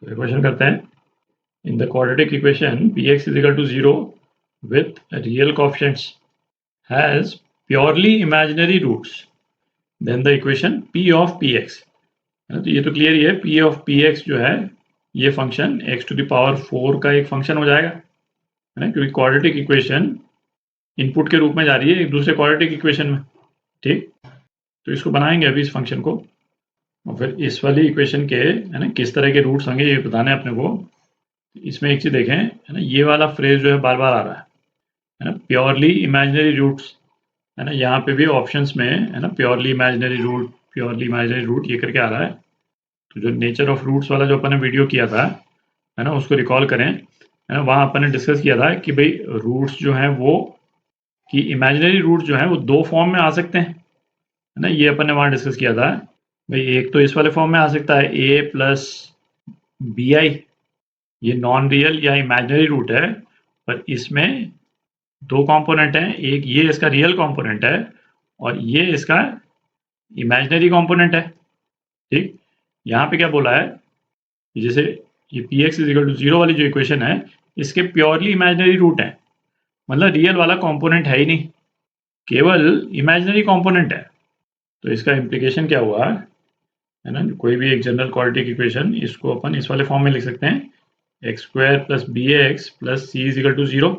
तो क्वेश्चन करते हैं, in the quadratic equation px is equal to 0 with real coefficients has purely imaginary roots, then the equation p of px, है ना। तो ये तो क्लियर ही है, p of px जो है ये function x to the power 4 का एक फंक्शन हो जाएगा, है ना, क्योंकि क्वाड्रेटिक इक्वेशन इनपुट के रूप में जा रही है एक दूसरे क्वाड्रेटिक इक्वेशन में। ठीक, तो इसको बनाएंगे अभी इस फंक्शन को, और फिर इस वाली इक्वेशन के, है ना, किस तरह के रूट्स होंगे ये बताना है अपने को। इसमें एक चीज देखें, है ना, ये वाला फ्रेज जो है बार बार आ रहा है ना, प्योरली इमेजिनरी रूट्स, है ना, यहाँ पे भी ऑप्शंस में, है ना, प्योरली इमेजिनरी रूट ये करके आ रहा है। तो जो नेचर ऑफ रूट्स वाला जो अपन ने वीडियो किया था, है ना, उसको रिकॉल करें, है ना, वहाँ अपन ने डिस्कस किया था कि भाई रूट्स जो हैं वो, कि इमेजिनरी रूट्स जो हैं वो दो फॉर्म में आ सकते हैं, है ना, ये अपन ने वहाँ डिस्कस किया था। भाई एक तो इस वाले फॉर्म में आ सकता है a प्लस बी आई, ये नॉन रियल या इमेजिनरी रूट है, पर इसमें दो कंपोनेंट हैं, एक ये इसका रियल कंपोनेंट है और ये इसका इमेजिनरी कंपोनेंट है। ठीक, यहाँ पे क्या बोला है कि जैसे ये px इज इक्वल टू 0 वाली जो इक्वेशन है, इसके प्योरली इमेजिनरी रूट है, मतलब रियल वाला कंपोनेंट है ही नहीं, केवल इमेजिनरी कंपोनेंट है। तो इसका इम्प्लीकेशन क्या हुआ, है ना, कोई भी एक जनरल क्वाड्रेटिक इक्वेशन, इसको अपन इस वाले फॉर्म में लिख सकते हैं, x square plus b x plus c is equal to 0,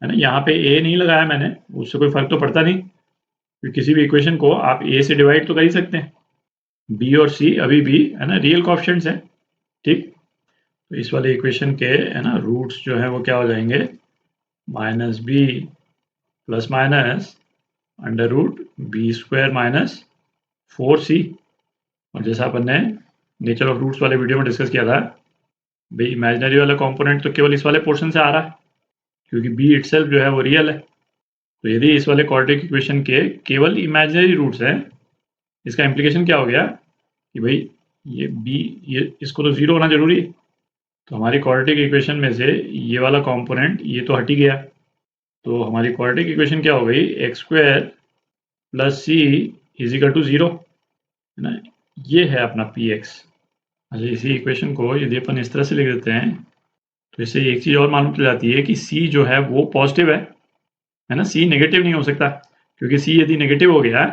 है ना। यहाँ पे a नहीं लगाया मैंने, उससे कोई फर्क तो पड़ता नहीं, क्योंकि किसी भी इक्वेशन को आप a से डिवाइड तो कर ही सकते हैं। b और c अभी भी, है ना, रियल कोएफिशिएंट्स हैं। ठीक, तो इस वाले इक्वेशन के, है ना, रूट्स जो है वो क्या हो जाएंगे, minus b plus minus under root b square minus 4c। और जैसा अपन ने नेचर ऑफ रूट्स वाले वीडियो में डिस्कस किया था, भाई इमेजिनरी वाला कंपोनेंट तो केवल इस वाले पोर्शन से आ रहा है, क्योंकि b इटसेल्फ जो है वो रियल है। तो यदि इस वाले क्वाड्रेटिक इक्वेशन के केवल इमेजिनरी रूट्स हैं, इसका इम्प्लीकेशन क्या हो गया कि भाई ये b, ये इसको तो 0 होना जरूरी है। तो हमारी क्वाड्रेटिक इक्वेशन में से ये वाला कंपोनेंट ये तो हट ही गया, तो हमारी क्वाड्रेटिक इक्वेशन क्या हो गई, x square plus c is equal to 0, है ना। ये है अपना पी एक्स। अच्छा, इसी इक्वेशन को यदि अपन इस तरह से लिख देते हैं, तो इससे एक चीज़ और मालूम चल जाती है कि c जो है वो पॉजिटिव है ना, c नेगेटिव नहीं हो सकता, क्योंकि c यदि नेगेटिव हो गया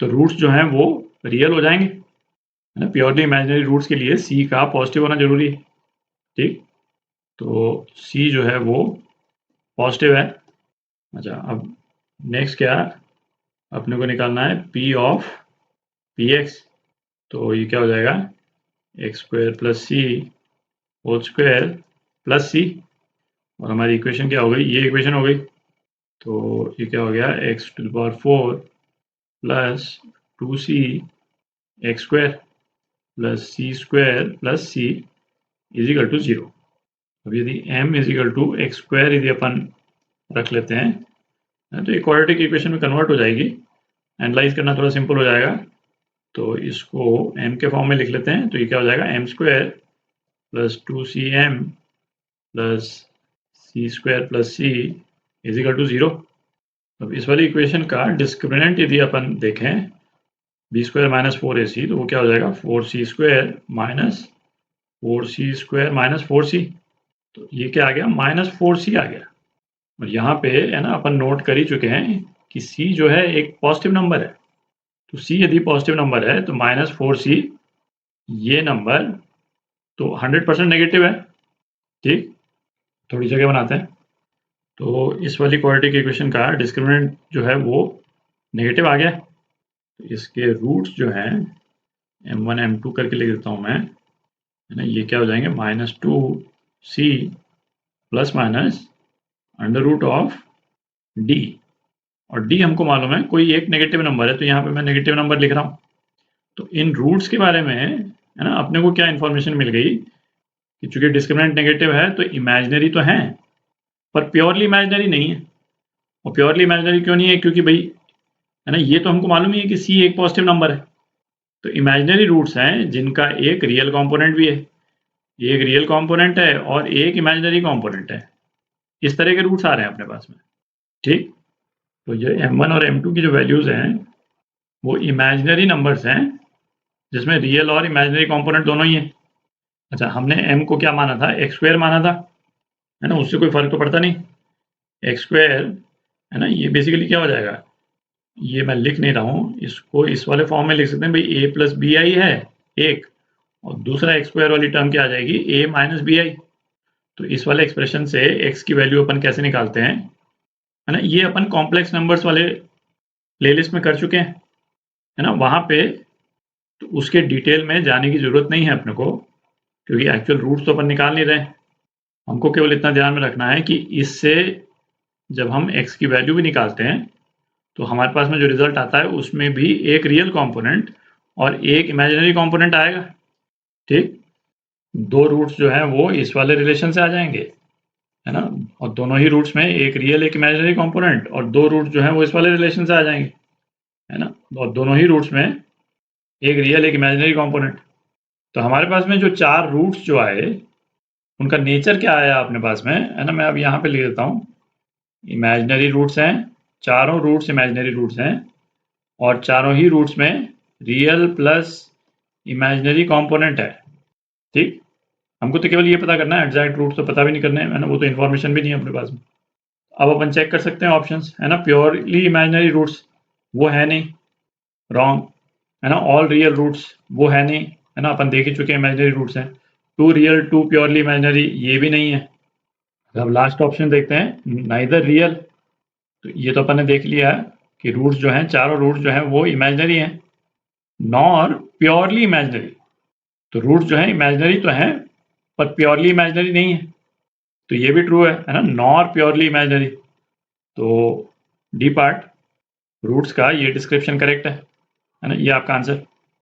तो रूट्स जो हैं वो रियल हो जाएंगे, है ना। प्योरली इमेजिनरी रूट्स के लिए c का पॉजिटिव होना जरूरी है। ठीक, तो c जो है वो पॉजिटिव है। अच्छा, अब नेक्स्ट क्या अपने को निकालना है, p ऑफ पी एक्स। तो ये क्या हो जाएगा, एक्स स्क्वायर प्लस सी होल स्क्वायर प्लस सी, और हमारी इक्वेशन क्या हो गई, ये इक्वेशन हो गई। तो ये क्या हो गया, x to the power 4 plus 2c x square plus c square plus c is equal to 0। अब यदि m is equal to x square यदि अपन रख लेते हैं, तो ये क्वाड्रेटिक इक्वेशन में कन्वर्ट हो जाएगी, एनालाइज करना थोड़ा सिंपल हो जाएगा। तो इसको m के फॉर्म में लिख लेते हैं, तो ये क्या हो जाएगा, m square plus 2cm plus c square plus c is equal to 0। अब इस वाली इक्वेशन का डिस्क्रिमिनेंट यदि अपन देखें, बी स्क्वायर माइनस 4ac, तो वो क्या हो जाएगा, 4c square minus 4c square minus 4c। तो ये क्या आ गया, माइनस 4c आ गया। और यहाँ पे, है ना, अपन नोट कर ही चुके हैं कि c जो है एक पॉजिटिव नंबर है, तो c यदि पॉजिटिव नंबर है तो माइनस 4c ये नंबर तो 100% नेगेटिव है। ठीक, थोड़ी जगह बनाते हैं, तो इस वाली क्वाड्रेटिक इक्वेशन का डिस्क्रिमिनेंट जो है वो नेगेटिव आ गया। तो इसके रूट्स जो हैं m1 m2 करके लिख देता हूँ मैं, है ना, ये क्या हो जाएंगे, minus 2c plus minus under root of d, और d हमको मालूम है कोई एक नेगेटिव नंबर है, तो यहाँ पे मैं नेगेटिव नंबर लिख रहा हूँ। तो इन रूट्स के बारे में, है ना, अपने को क्या इन्फॉर्मेशन मिल गई कि चूंकि डिस्क्रिमिनेंट नेगेटिव है तो इमेजिनरी तो है, पर प्योरली इमेजिनरी नहीं है। और प्योरली इमेजिनरी क्यों नहीं है, क्योंकि भाई, है ना, ये तो हमको मालूम ही है कि c एक पॉजिटिव नंबर है। तो इमेजिनरी रूट्स हैं जिनका एक रियल कंपोनेंट भी है, एक रियल कंपोनेंट है और एक इमेजिनरी कंपोनेंट है, इस तरह के रूट्स आ रहे हैं अपने पास में। ठीक, तो ये m1 और m2 की जो वैल्यूज हैं वो इमेजिनरी नंबर्स हैं, जिसमें रियल और इमेजिनरी कंपोनेंट दोनों ही हैं। अच्छा, हमने m को क्या माना था, x स्क्वायर माना था, है ना, उससे कोई फर्क तो पड़ता नहीं। x स्क्वायर है ना, ये बेसिकली क्या हो जाएगा, ये मैं लिख नहीं रहा हूँ, इसको इस वाले फॉर्म में लिख सकते हैं भाई, a प्लस बी आई है एक, और दूसरा x स्क्वायर वाली टर्म क्या आ जाएगी, a माइनस बी आई। तो इस वाले एक्सप्रेशन से x की वैल्यू अपन कैसे निकालते हैं, है ना, ये अपन कॉम्प्लेक्स नंबर्स वाले प्लेलिस्ट में कर चुके हैं, है ना, वहां पे तो उसके डिटेल में जाने की जरूरत नहीं है अपने को, क्योंकि एक्चुअल रूट्स तो अपन निकाल नहीं रहे। हमको केवल इतना ध्यान में रखना है कि इससे जब हम x की वैल्यू भी निकालते हैं तो हमारे पास में जो रिजल्ट आता है उसमें भी एक रियल कंपोनेंट और एक इमेजिनरी कंपोनेंट आएगा। ठीक, दो रूट्स जो हैं वो इस वाले रिलेशन से आ जाएंगे, है ना, और दोनों ही रूट्स में एक रियल एक इमेजिनरी कंपोनेंट, और दो रूट्स जो हैं वो इस वाले रिलेशन से आ जाएंगे, है ना, और दोनों ही रूट्स में एक रियल एक इमेजिनरी कंपोनेंट। तो हमारे पास में जो चार रूट्स जो आए उनका नेचर क्या आया अपने पास में, है ना, मैं अब यहाँ पे लिख देता हूँ, इमेजिनरी रूट्स हैं, चारों रूट्स इमेजिनरी रूट्स हैं, और चारों ही रूट्स में रियल प्लस इमेजिनरी कंपोनेंट है। ठीक, हमको तो केवल ये पता करना है, एग्जैक्ट रूट तो पता भी नहीं करने हैं, है ना, वो तो इन्फॉर्मेशन भी नहीं है अपने पास में। अब अपन चेक कर सकते हैं ऑप्शंस, है ना, प्योरली इमेजिनरी रूट्स वो है नहीं, रॉन्ग, है ना, ऑल रियल रूट्स वो है नहीं, है ना, अपन देख ही चुके हैं इमेजिनरी रूट्स हैं, two real two purely imaginary ये भी नहीं है। अब लास्ट ऑप्शन देखते हैं, नाइदर रियल, तो ये तो अपन ने देख लिया है कि रूट्स जो हैं, चारों रूट्स जो हैं वो इमेजिनरी हैं, नॉर प्योरली इमेजिनरी, तो रूट्स जो हैं इमेजिनरी तो हैं पर प्योरली इमेजिनरी नहीं है, तो ये भी ट्रू है ना, नॉर प्योरली इमेजिनरी। तो डी पार्ट रूट्स का ये डिस्क्रिप्शन करेक्ट है ना, ये आपका आंसर।